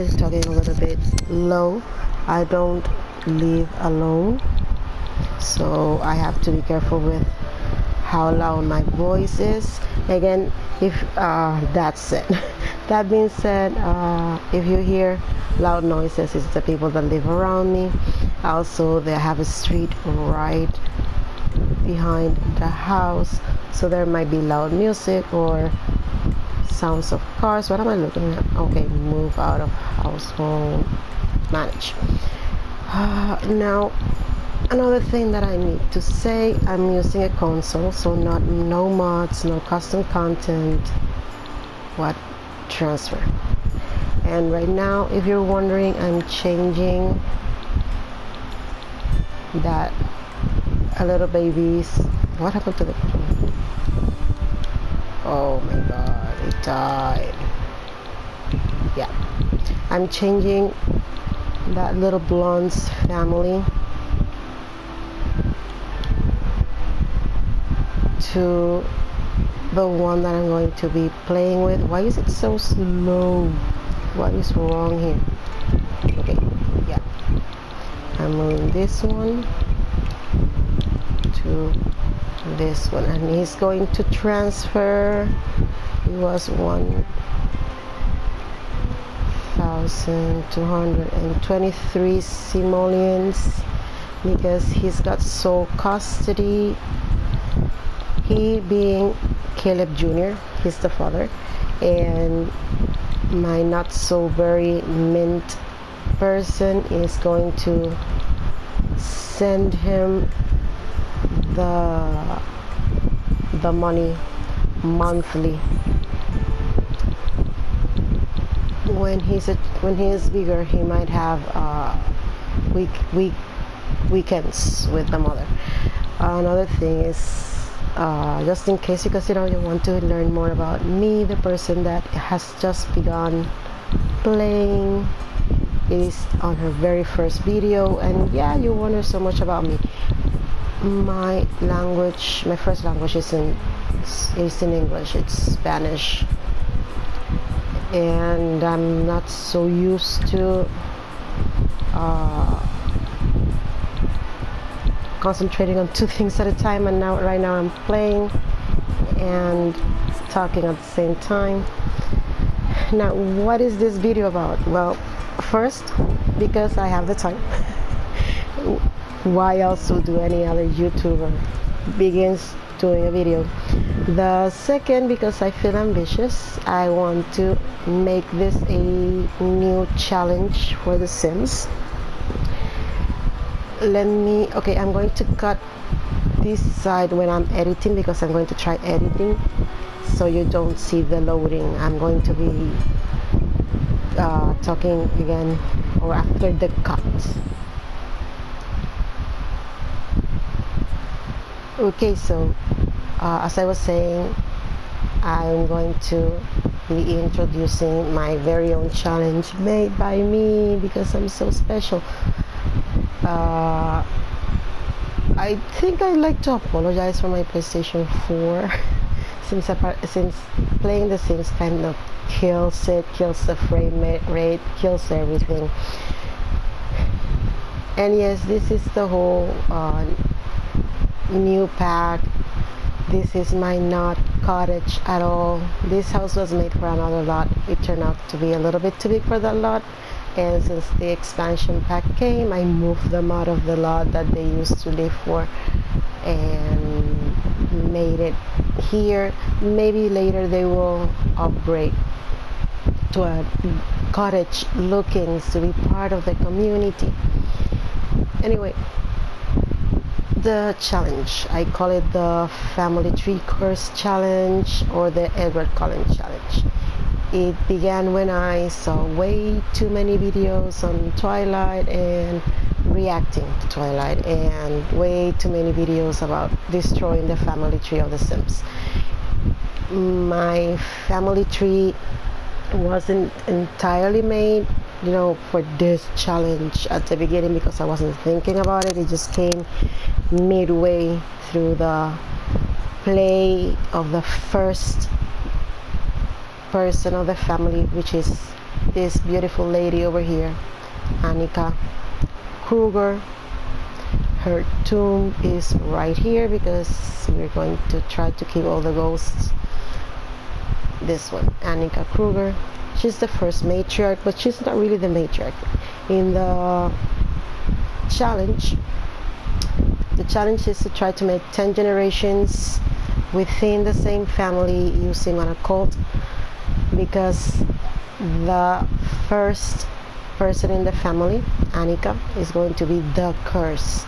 Is talking a little bit low. I don't live alone, so I have to be careful with how loud my voice is. Again, if that's it. That being said, if you hear loud noises, it's the people that live around me. Also, they have a street right behind the house, so there might be loud music or sounds of cars. What am I looking at? Okay, move out of household, manage. Now, another thing that I need to say, I'm using a console, so no mods, no custom content, what transfer. And right now, if you're wondering, I'm changing that a little babies. What happened to the? Oh my god, it died. Yeah, I'm changing that little blonde's family to the one that I'm going to be playing with. Why is it so slow? What is wrong here? Okay, yeah, I'm moving this one to this one, and he's going to transfer. It was 1,223 simoleons because he's got sole custody. He being Caleb Jr., he's the father, and my not so very mint person is going to send him the money monthly. When he is bigger, he might have weekends with the mother. Another thing is, just in case, because you want to learn more about me, the person that has just begun playing. It is on her very first video, and yeah, you wonder so much about me. My first language is in English. It's Spanish, and I'm not so used to concentrating on two things at a time. And right now I'm playing and talking at the same time. Now, what is this video about? Well, first, because I have the time. Why else would do any other YouTuber begins doing a video? The second, because I feel ambitious. I want to make this a new challenge for The Sims. I'm going to cut this side when I'm editing, because I'm going to try editing so you don't see the loading. I'm going to be talking again or after the cut. Okay, so as I was saying, I'm going to be introducing my very own challenge made by me because I'm so special. I think I'd like to apologize for my PlayStation 4 since playing The Sims kind of kills the frame rate, kills everything. And yes, this is the whole new pack. This is my not cottage at all. This house was made for another lot. It turned out to be a little bit too big for that lot, and since the expansion pack came, I moved them out of the lot that they used to live for and made it here. Maybe later they will upgrade to a cottage looking to be part of the community. Anyway, the challenge, I call it the Family Tree Course Challenge or the Edward Cullen Challenge. It began when I saw way too many videos on Twilight and reacting to Twilight, and way too many videos about destroying the family tree of The Sims. My family tree wasn't entirely made for this challenge at the beginning, because I wasn't thinking about it. It just came midway through the play of the first person of the family, which is this beautiful lady over here, Annika Kruger. Her tomb is right here because we're going to try to keep all the ghosts. This one, Annika Kruger. She's the first matriarch, but she's not really the matriarch. In the challenge is to try to make 10 generations within the same family using an occult, because the first person in the family, Annika, is going to be the curse.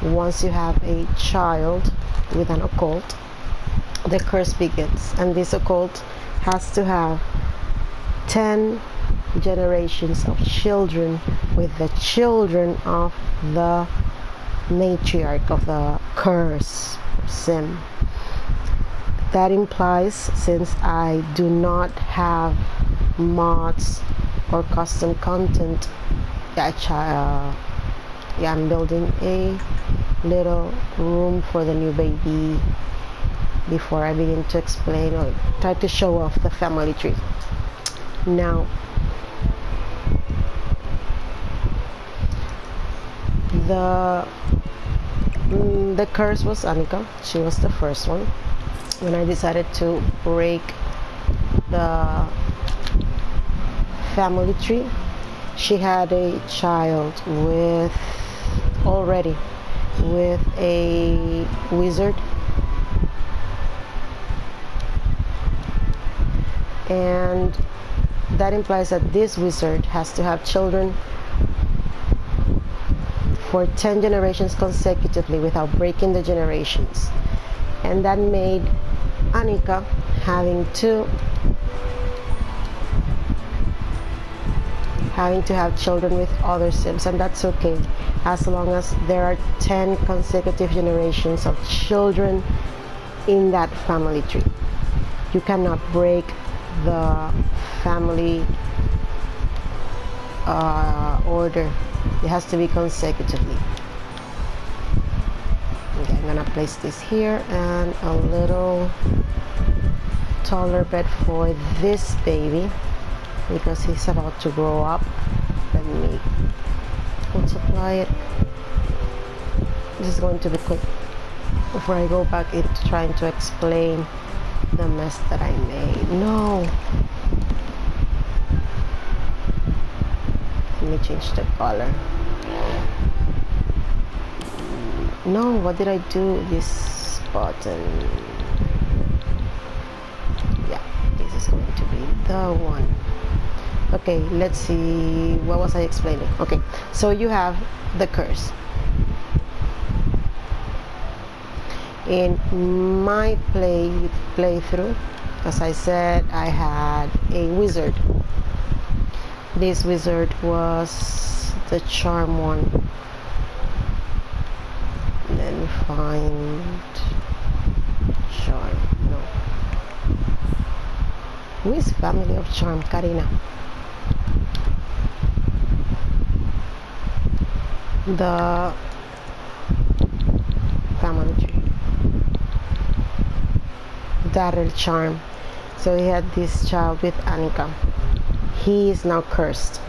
Once you have a child with an occult, the curse begins, and this occult has to have 10 generations of children with the children of the matriarch of the curse sim. That implies, since I do not have mods or custom content, I'm building a little room for the new baby before I begin to explain or try to show off the family tree. Now, the curse was Annika. She was the first one. When I decided to break the family tree, she had a child with a wizard, and that implies that this wizard has to have children for 10 generations consecutively without breaking the generations, and that made Annika having to have children with other sims, and that's okay as long as there are 10 consecutive generations of children in that family tree. You cannot break the family order. It has to be consecutively. Okay, I'm gonna place this here and a little taller bed for this baby because he's about to grow up. Let me multiply it. This is going to be quick before I go back into trying to explain the mess that I made. No! Let me change the color. No, what did I do? This button. Yeah, this is going to be the one. Okay, let's see. What was I explaining? Okay, so you have the curse. In my playthrough, as I said, I had a wizard. This wizard was the charm one. Let me find charm. No. Who is family of charm? Karina. The family tree. Daryl charm. So he had this child with Annika. He is now cursed.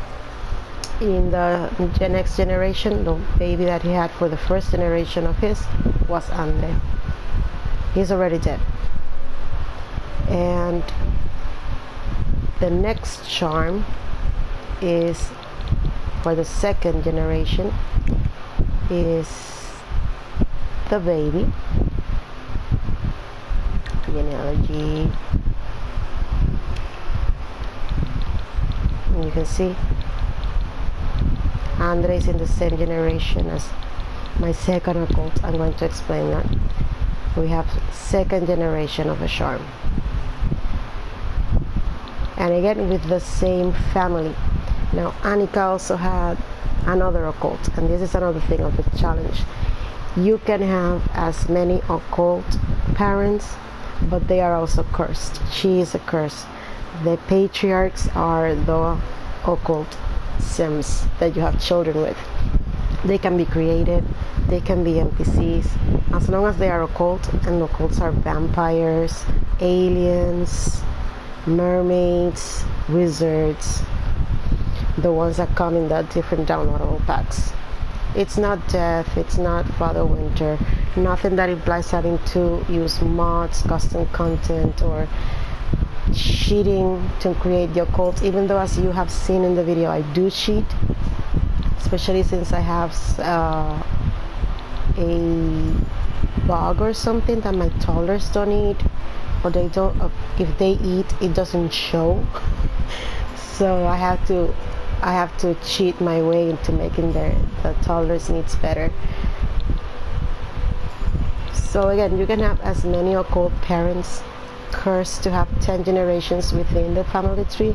In the next generation, the baby that he had for the first generation of his was Andre. He's already dead. And the next charm is for the second generation is the baby. Genealogy. And you can see Andre is in the same generation as my second occult. I'm going to explain that. We have second generation of a charm. And again with the same family. Now Annika also had another occult, and this is another thing of the challenge. You can have as many occult parents, but they are also cursed. She is a curse. The patriarchs are the occult sims that you have children with. They can be created, they can be NPCs, as long as they are occult, and occults are vampires, aliens, mermaids, wizards, the ones that come in the different downloadable packs. It's not death, it's not Father Winter, nothing that implies having to use mods, custom content, or cheating to create the occult, even though, as you have seen in the video, I do cheat, especially since I have a bug or something that my toddlers don't eat, or they don't, if they eat, it doesn't show. So I have to cheat my way into making the toddlers needs better. So again, you can have as many occult parents cursed to have 10 generations within the family tree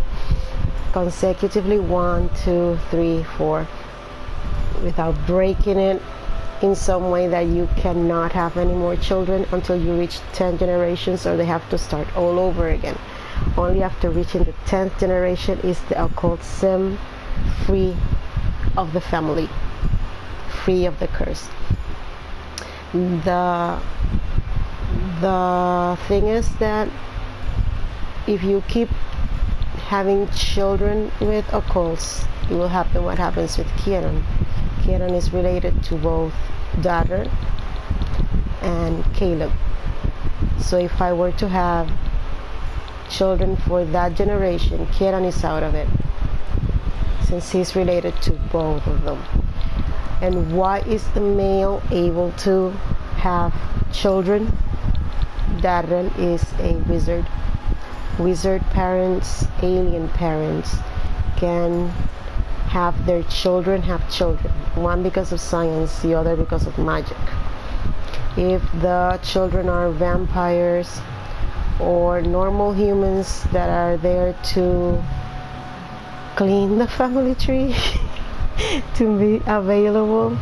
consecutively, 1, 2, 3, 4, without breaking it in some way that you cannot have any more children until you reach 10 generations, or they have to start all over again. Only after reaching the 10th generation is the occult sim free of the family, free of the curse. The thing is that if you keep having children with occults, it will happen what happens with Kieran. Kieran is related to both Darren and Caleb. So if I were to have children for that generation, Kieran is out of it, since he's related to both of them. And why is the male able to have children? Darren is a wizard. Wizard parents, alien parents, can have their children have children, one because of science, the other because of magic. If the children are vampires or normal humans that are there to clean the family tree to be available,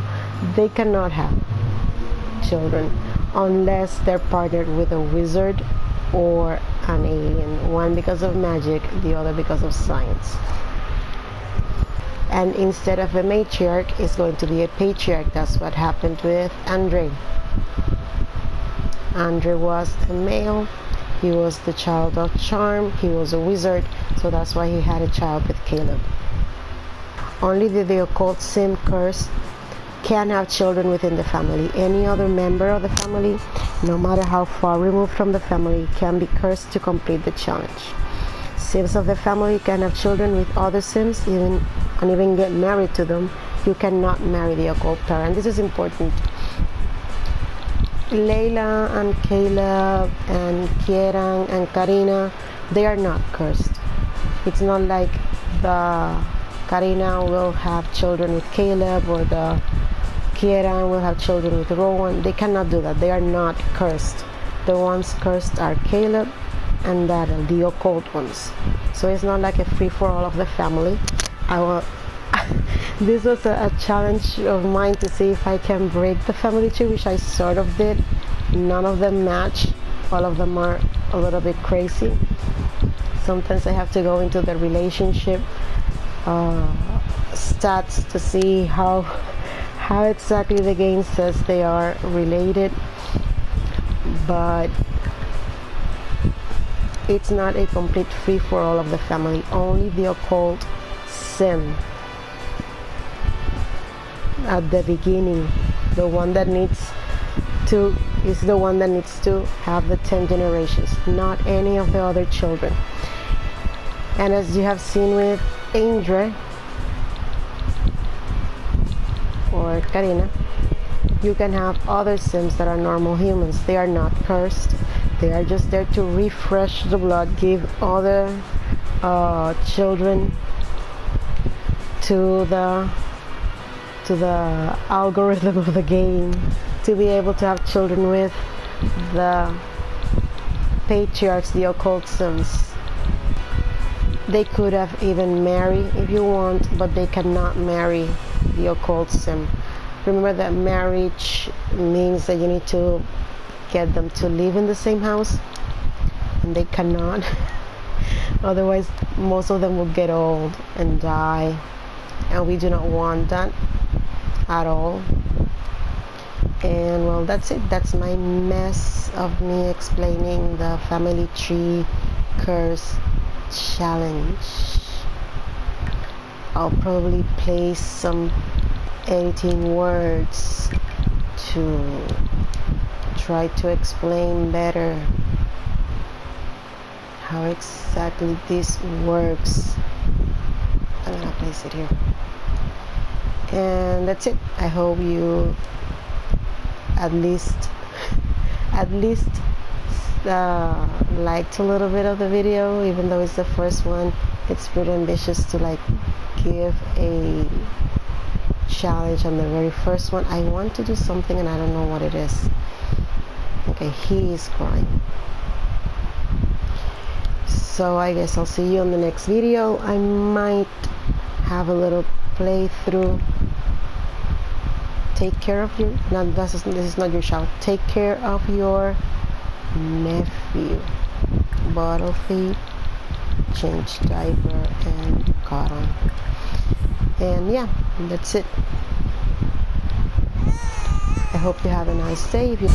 they cannot have children unless they're partnered with a wizard or an alien, one because of magic, the other because of science. And instead of a matriarch, it's going to be a patriarch. That's what happened with Andre. Andre was a male, he was the child of charm, he was a wizard, so that's why he had a child with Caleb. Only the occult sim curse can have children within the family. Any other member of the family, no matter how far removed from the family, can be cursed to complete the challenge. Sims of the family can have children with other sims, even get married to them. You cannot marry the occult parent. This is important. Layla and Caleb and Kieran and Karina, they are not cursed. It's not like the Karina will have children with Caleb, or the Kieran will have children with Rowan. They cannot do that. They are not cursed. The ones cursed are Caleb and Daryl, the occult ones. So it's not like a free-for-all of the family. This was a challenge of mine to see if I can break the family tree, which I sort of did. None of them match. All of them are a little bit crazy. Sometimes I have to go into the relationship stats to see how exactly the game says they are related, but it's not a complete free-for-all of the family. Only the occult sim at the beginning, the one that needs to have the 10 generations, not any of the other children. And as you have seen with Indra or Karina, you can have other sims that are normal humans. They are not cursed. They are just there to refresh the blood, give other children to the algorithm of the game, to be able to have children with the patriarchs, the occult sims. They could have even married if you want, but they cannot marry the occult sim. Remember that marriage means that you need to get them to live in the same house, and they cannot. Otherwise, most of them will get old and die, and we do not want that at all. And well, that's it. That's my mess of me explaining the family tree curse challenge. I'll probably place some editing words to try to explain better how exactly this works. I'm gonna place it here, and that's it. I hope you at least liked a little bit of the video, even though it's the first one. It's pretty ambitious to like give a challenge on the very first one. I want to do something and I don't know what it is. Okay, he is crying. So I guess I'll see you on the next video. I might have a little playthrough. Take care of your, no, this is not your child. Take care of your nephew. Bottle feed, change diaper, and cotton. And yeah, that's it. I hope you have a nice day. If you